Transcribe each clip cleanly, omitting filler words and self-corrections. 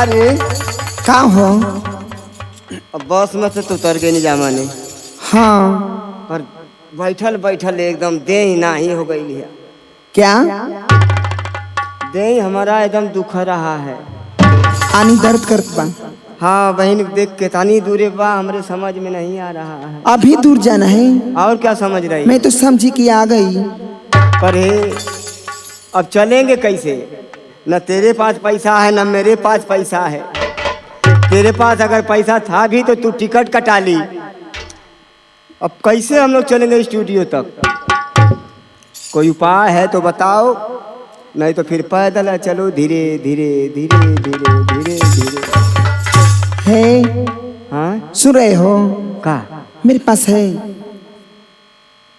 का रे? का हो? अब बस में से तो उतर के नहीं जामा ने। हाँ। पर बैठल बैठल एकदम देह नाही हो गई है। क्या? देह हमारा एकदम दुख रहा है। आनी दर्द करत बा? हाँ बहन देख के तानी दूरे बा, हमरे समझ में नहीं आ रहा है। अभी दूर जाना है? और क्या समझ रही? मैं तो समझी कि आ गई। पर अब चलेंगे कैसे? न तेरे पास पैसा है न मेरे पास पैसा है। तेरे पास अगर पैसा था भी तो तू टिकट कटा ली। अब कैसे हम लोग चलेंगे स्टूडियो तक? कोई उपाय है तो बताओ, नहीं तो फिर पैदल चलो धीरे धीरे धीरे धीरे धीरे धीरे। है? हाँ सुन रहे हो? का? मेरे पास है।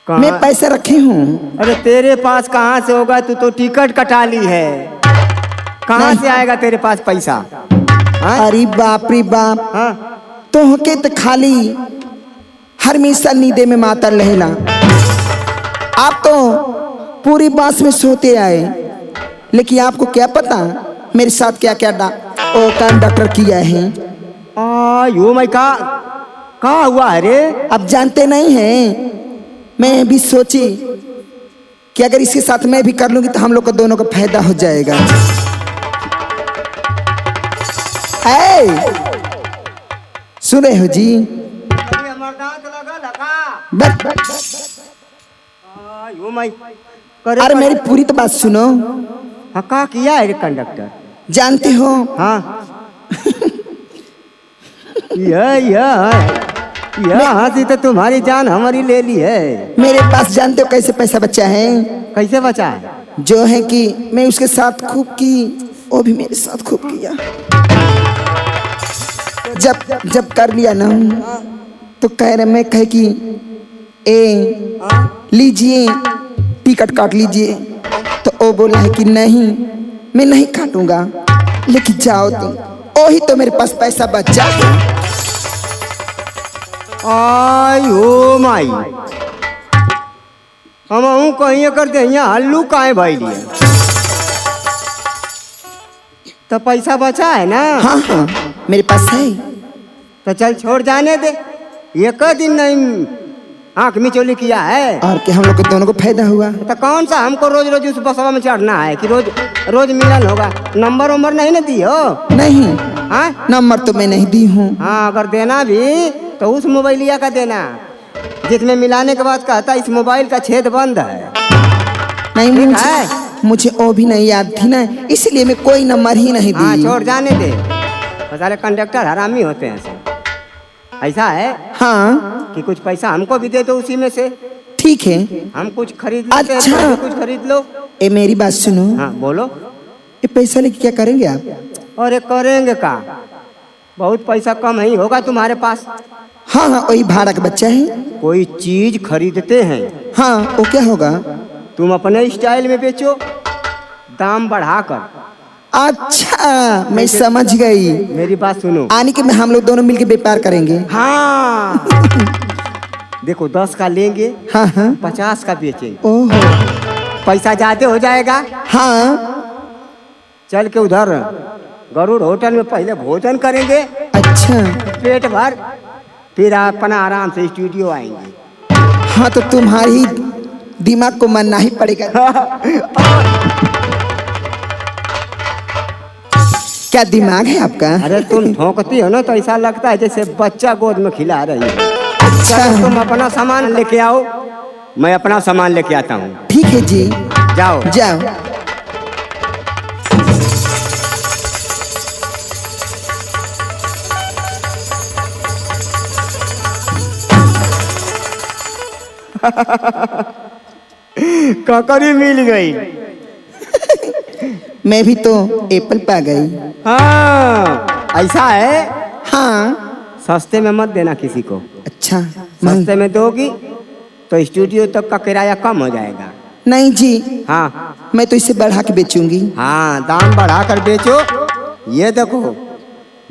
मैं पैसे रखी हूँ। अरे तेरे पास कहाँ से होगा? तू तो टिकट कटा ली है, कहाँ से आएगा तेरे पास पैसा? अरे बाप रे बाप। हाँ? तो होके तो खाली हमेशा नींदे में मातर रहेला। आप तो पूरी बास में सोते आए, लेकिन आपको क्या पता मेरे साथ क्या क्या डॉक्टर किया है। यो मैं का हुआ है रे? अब जानते नहीं हैं। मैं भी सोची कि अगर इसके साथ मैं भी कर लूंगी तो हम लोग को दोनों को फायदा हो जाएगा। सुन रहे हो जी? अरे मेरी पूरी तो बात सुनो। हाँ का किया है कंडक्टर? जानते हो? हाँ यह हंसी तो तुम्हारी जान हमारी ले ली है। मेरे पास जानते हो कैसे पैसा बचा है? कैसे बचा है? जो है कि मैं उसके साथ खूब की, वो भी मेरे साथ खूब किया। जब कर लिया ना तो कह रहे, मैं कह कि लीजिए टिकट काट लीजिए। तो वो बोला है कि नहीं मैं नहीं काटूंगा, लेकिन जाओ तुम। वही तो मेरे पास पैसा बचा है। आयो माई, हम कहीं करते यहाँ हल्लू काहे भाई लिया? तो पैसा बचा है ना? हाँ हाँ मेरे पास है। तो चल छोड़ जाने दे, एक दिन नहीं आँख मिचौली किया है। और क्या हम लोग को दोनों को फायदा हुआ। तो कौन सा हमको रोज रोज उस बसवा में चढ़ना है कि रोज रोज मिलन होगा? नंबर वंबर नहीं ना दी हो? नहीं। हाँ नंबर तो मैं नहीं दी हूँ। हाँ अगर देना भी तो उस मोबाइलिया का देना जिसमें मिलाने के बाद कहता इस मोबाइल का छेद बंद है। नहीं मुझे वो भी नहीं याद थी ना, इसलिए मैं कोई नंबर ही नहीं दी। हाँ छोड़ जाने दे, सारे कंडक्टर हरामी होते हैं सब। ऐसा है हाँ कि कुछ पैसा हमको भी दे दो उसी में से। ठीक है हम कुछ खरीद लेते हैं। अच्छा कुछ खरीद लो। मेरी बात सुनो। हाँ बोलो। ये पैसा लेके क्या करेंगे आप? अरे करेंगे का, बहुत पैसा कम ही होगा तुम्हारे पास। हाँ हाँ वही भाड़ा का बच्चा है। कोई चीज खरीदते हैं। हाँ वो क्या होगा? तुम अपने स्टाइल में बेचो, दाम बढ़ाकर। अच्छा मैं समझ गई। मेरी बात सुनो। आने के में हम लोग दोनों मिलके व्यापार करेंगे। हाँ देखो 10 का लेंगे, हाँ हाँ 50 का बेचेंगे। ओहो पैसा ज्यादा हो जाएगा। हाँ चल के उधर गरुड़ होटल में पहले भोजन करेंगे। अच्छा पेट भर, फिर अपना आराम से स्टूडियो आएंगे। हाँ तो तुम्हारी दिमाग को मानना ही पड़ेगा। क्या दिमाग है आपका? अरे तुम ठोकती हो ना तो ऐसा लगता है जैसे बच्चा गोद में खिला रही है। अच्छा तुम अपना सामान लेके आओ, मैं अपना सामान लेके आता हूँ। ठीक है जी जाओ जाओ। ककड़ी मिल गई। मैं भी तो एप्पल पा गई। हाँ ऐसा है। हाँ सस्ते में मत देना किसी को। अच्छा सस्ते में दोगी तो स्टूडियो तक का किराया कम हो जाएगा। नहीं जी हाँ मैं तो इसे बढ़ा के बेचूंगी। हाँ दाम बढ़ा कर बेचो। ये देखो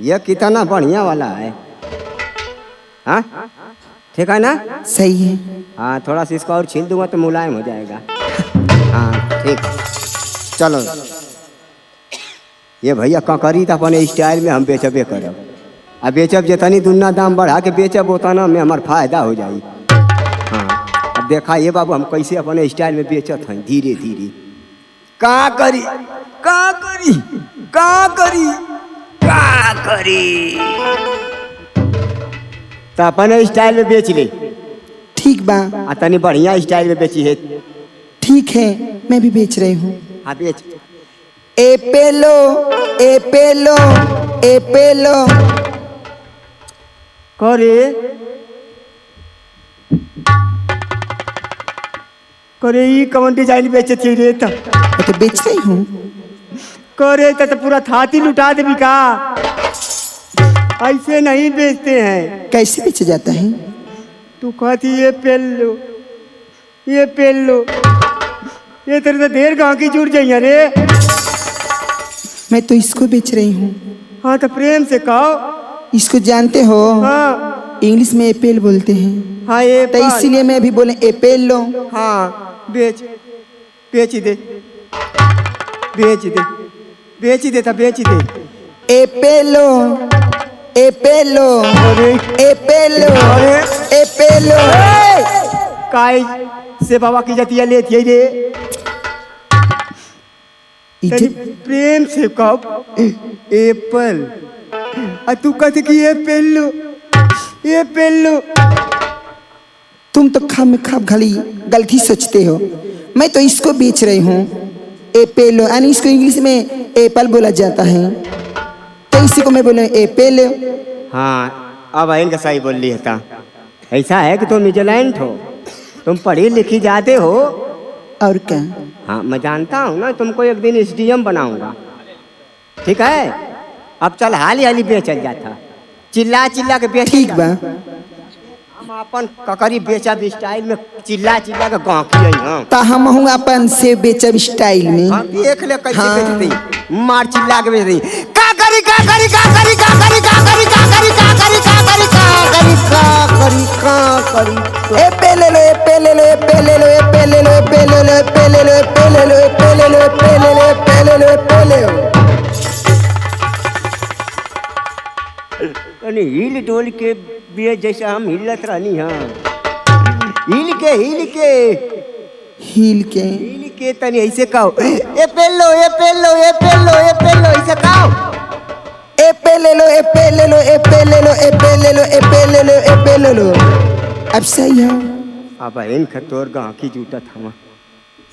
ये कितना बढ़िया वाला है। हाँ ठीक है ना? सही है। हाँ थोड़ा सा इसका और छील दूंगा तो मुलायम हो जाएगा। हाँ ठीक, चलो ये भैया ककरी तो अपने स्टाइल में हम बेचबे करब। अब बेचब जितनी दुना दाम बढ़ा के बेचब उतना में हमार फायदा हो जाई। हाँ अब देखा ये बाबू हम कैसे अपने स्टाइल में बेचत हैं धीरे धीरे। का करी का करी का करी का करी तो अपने स्टाइल में बेच ले। ठीक बा, आ तनी बढ़िया स्टाइल में बेची है। ठीक है मैं भी बेच रही हूँ। हाँ बेच। एपेलो एपेलो एपेलो। करे करे ई कौन डिजाइन बेचत है रे? मैं तो बेच रही हूँ। करे तो पूरा थाती लुटा देवी का? ऐसे नहीं बेचते हैं। कैसे बेचा जाता है? तू कहती ये पेल लो ये पेल लो, ये तेरे तो देर गाँव की जुड़ जाइए रे। मैं तो इसको बेच रही हूँ। हाँ तो प्रेम से कहो। इसको जानते हो? हाँ इंग्लिश में एपेल बोलते हैं। हाँ ये तो इसीलिए मैं भी बोले एपेल लो। हाँ बेच बेच दे बेच दे बेच दे तो बेच दे। एपेलो एपेलो एपेलो एपेलो। काय से बाबा की जतिया लेती है रे? तेरी प्रेम से कब एप्पल आ तू कहते कि ये पेल लो ये पेल लो। तुम तो खाम खाब खाली गलती सोचते हो। मैं तो इसको बेच रही हूँ एपेलो, यानी इसको इंग्लिश में एप्पल बोला जाता है, तो इसी को मैं बोले एपेलो। हाँ अब इनका सही बोल रही है। ऐसा है कि तुम न्यूजीलैंड हो, तुम पढ़ी लिखी जाते हो। और क्या? हाँ मैं जानता हूँ ना, तुमको एक दिन SDM बनाऊंगा। ठीक है अब चल हाली हाली बेचल जाता, चिल्ला चिल्ला के बेच। ठीक बा, हम अपन ककरी बेचब स्टाइल में चिल्ला चिल्ला के गाँव की। हाँ तो हम हूँ अपन से बेचब स्टाइल में। हाँ देख ले कैसे हाँ। बेचती, मार चिल्ला के बेच रही। का करी का करी का करी का करी का करी का करी का करी का करी का करी का करी का करी। एपेलो एपेलो एपेलो एपेलो एपेलो एपेलो एपेलो एपेलो एपेलो एपेलो एपेलो। तनी हिल डोल के बेच जैसे हम हिलत रहनी। हाँ हिल के तनी ऐसे कहो एपेलो एपेलो एपेलो एपेलो ऐसे कहो। एपेलो एपेलो एपेलो एपेलो एपेलो एपेलो। अब सही है। अब इन खतोर गाँव की जूटा था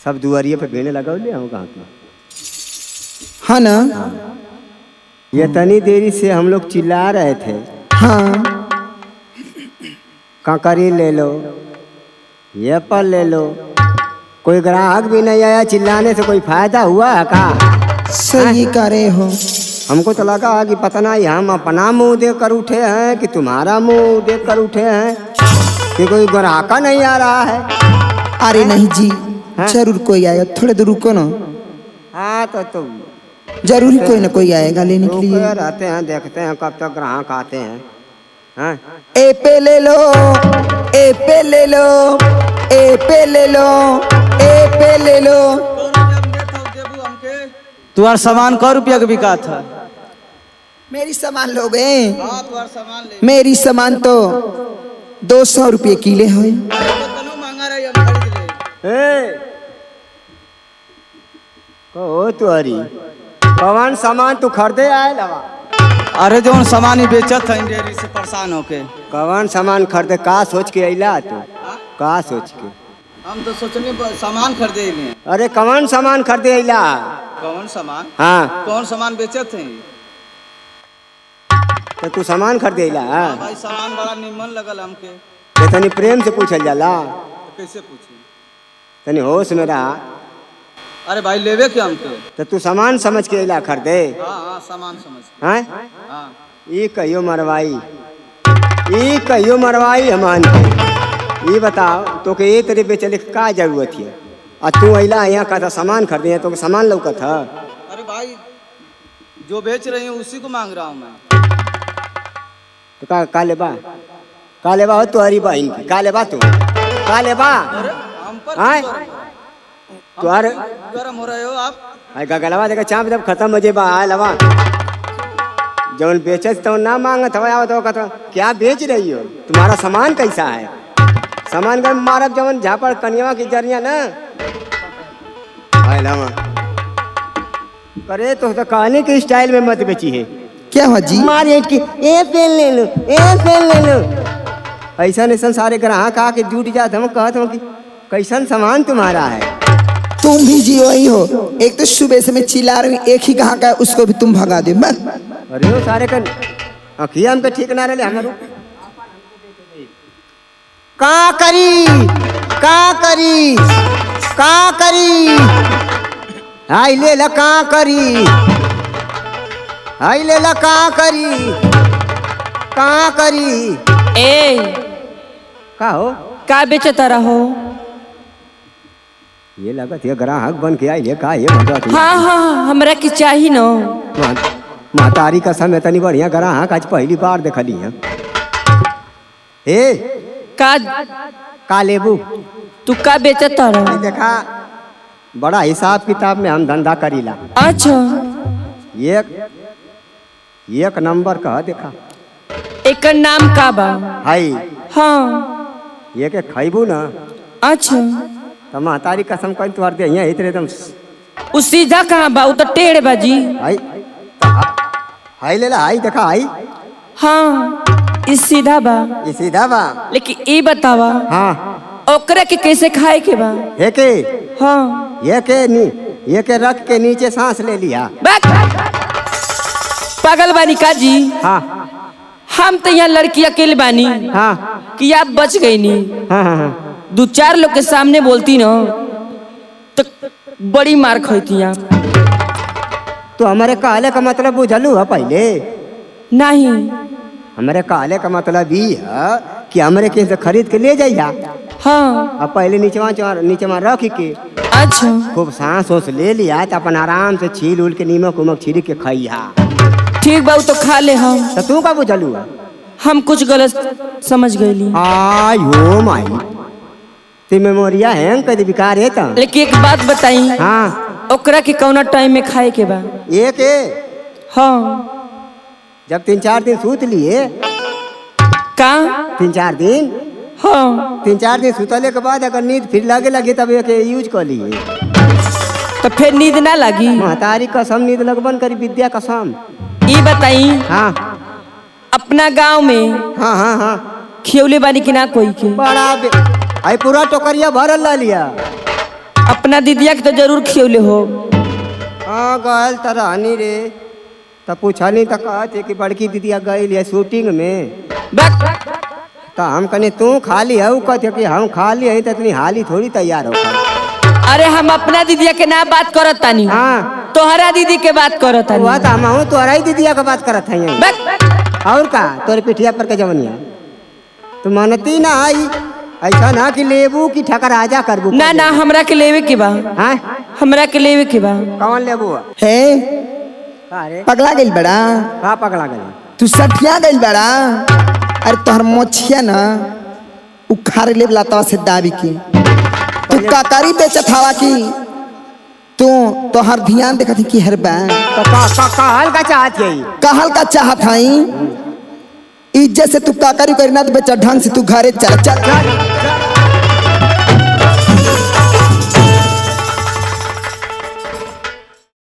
सब दुआरिये पे भेड़े लगा ले गाँव की। हाँ ना? ये तनी देरी से हम लोग चिल्ला रहे थे। हाँ ककरी ले लो एप्पल ले लो, कोई ग्राहक भी नहीं आया। चिल्लाने से कोई फायदा हुआ है का? सही कह रहे हो। हमको तो लगा कि पता नहीं हम अपना मुंह देख कर उठे हैं कि तुम्हारा मुंह देख कर उठे हैं कि कोई ग्राहक नहीं आ रहा है। अरे नहीं जी, जरूर कोई आएगा, थोड़े दूर रुको ना। हाँ तो जरूर कोई ना कोई आएगा लेने के लिए। रहते हैं, देखते हैं कब तक ग्राहक आते हैं। हाँ एपे ले लो एपे ले लो एपे ले लो एपे ले लो। तुम्हारा सामान क रुपया के बिका था? मेरी सामान लोगे? मेरी सामान तो 200 रुपये किले है। कहो तुअरी कौन सामान तू खरीदे आए लवा? अरे जो सामान ही बेचत है डेरी से परेशान होके। कौन सामान खरीदे का सोच के अइला तू? का सोच के? हम तो सोचने सामान खरीदे लिए। अरे कौन सामान खरीदे अइला? कौन सामान? हाँ कौन सामान बेचत है? तो तू सामान खरीदे अइला? भाई सामान बड़ा निमन लगल हमके। ये तनी प्रेम से पूछल जाला, तो कैसे पूछी? तनी होश में रहा। अरे भाई लेवे क्या हमके? तो तू सामान समझ के अइला खरीदे? हाँ सामान समझ। हाँ हाँ ये कहियो मरवाई हमान। ये बताओ तो के ये तेरे बेचले का जरूरत है? और तू अइला यहाँ का सामान खरीदे है तो सामान लौकत है? अरे भाई जो बेच रही हूँ उसी को मांग रहा हूँ मैं। तो का लेबा हो तू? हरी बहन की का लेबा तू? का लेबा? हम पर हाँ? क्यों तुहार गरम हो रहे हो आप? आई गगलवा देखा चाप जब खत्म हो जेबा आए लवा जौन बेचत तो ना मांगत हवा आवत हो कहत क्या बेच रही हो, तुम्हारा सामान कैसा है? सामान का मारब जवन झापड़ कनिया की जरिया ना आए लवा करे तो कहने के स्टाइल में मत बेची है। क्या हुआ जी? मार ईंट की ए पेन ले लो, ए पेन ले लो। ऐसा सारे ग्राहक आके जुट जात हम कहत हम कि कैसन सामान तुम्हारा है। तुम भी जी वही हो, एक तो सुबह से मैं चिल्ला रही हूँ, एक ही कहा का उसको भी तुम भगा दे बस। अरे वो सारे का अखिया हमके ठीक ना रहे हमारो का करी का करी का करी हाय ले ला का करी हाय ले ला का करी ए का हो का बेचता रहो? ये लगत है ग्राहक बन के आई का ये भगत हाँ हाँ हमरा की चाहिए न। महतारी का समय तनी बढ़िया ग्राहक आज पहली बार देखली है। ए का लेबू तू का बेचता रहो? देखा बड़ा हिसाब किताब में हम धंधा करीला। अच्छा एक नंबर का देखा एक नाम का बा? हाई हाँ ये के खैबू ना अच्छा तो महतारी कसम कर तुहार दे यहाँ इतने एकदम उ सीधा कहाँ बा? उ तो टेढ़ बाजी। हाई हाई ले ला हाई देखा हाई हाँ इस सीधा बा, ये सीधा बा। लेकिन ई बतावा हाँ ओकरा के कैसे खाए के बा? ये के हाँ ये के रख के नीचे सांस ले लिया। पागल बानी का जी? हाँ हम तो यहाँ लड़की अकेले बानी हाँ कि आप बच गई नी। हाँ हाँ दो चार लोग के सामने बोलती ना तो बड़ी मार खाती आप। तो हमारे काले का मतलब बुझलू है पहले? नहीं हमारे काले का मतलब ये है कि हमारे के से खरीद के ले जाइया। हाँ अब पहले नीचे में रख के अच्छा खूब सांस ओस ले लिया तो अपन आराम से छील उल के नीमक उमक छिड़क के खाइया। ठीक बा तो खा ले हम। तो तू का बुझलू है? हम कुछ गलत समझ गईली। आयो माई ते मेमोरिया हैंग कर बेकार है त। लेकिन एक बात बताई हाँ ओकरा के कौना टाइम में खाए के बा? एक हाँ जब 3-4 दिन सूत लिए का 3-4 दिन हाँ 3-4 दिन सुतले के बाद अगर नींद फिर लगे तब एक यूज कर लिए तो फिर नींद ना लगी? महतारी कसम नींद लगबन करी विद्या कसम। ये बताई हाँ अपना गांव में हाँ हाँ हाँ खियौले बानी कि ना कोई के? बड़ा आई पूरा टोकरिया भरल ला लिया। अपना दीदिया के तो जरूर खियौले हो। हाँ गल तरहनी रे तब पूछली तो कहते कि बड़की दीदिया गई है शूटिंग में। तो हम कने तू खाली है कहते कि हम खाली है तो इतनी हाली थोड़ी तैयार हो। अरे हम अपना दीदिया के ना बात करत तानी। हाँ तोहरा दीदी के बात करत तानी। हुआ तो हम हूँ तोहरा ही दीदिया का बात करत है। और का तोरे पिठिया पर के जवनिया तू मानती ना आई ऐसा ना कि लेबू की ठकर आजा करबू। ना ना हमरा के लेवे के बा। हाँ हमरा के लेवे के बा। कौन लेबू है अरे पगला गई बड़ा? का पगला गई? तू सठिया गई बड़ा? अरे तोहर मोछिया ना उखाड़ ले लाता से दाबी की तू काकारी बेचत हवा की तू तोहर ध्यान देखत की हर बा तो कहल का चाहत यही कहल का चाहत हई इज्जत से तू काकारी करना तो बेचा ढंग से तू घरे चल चल।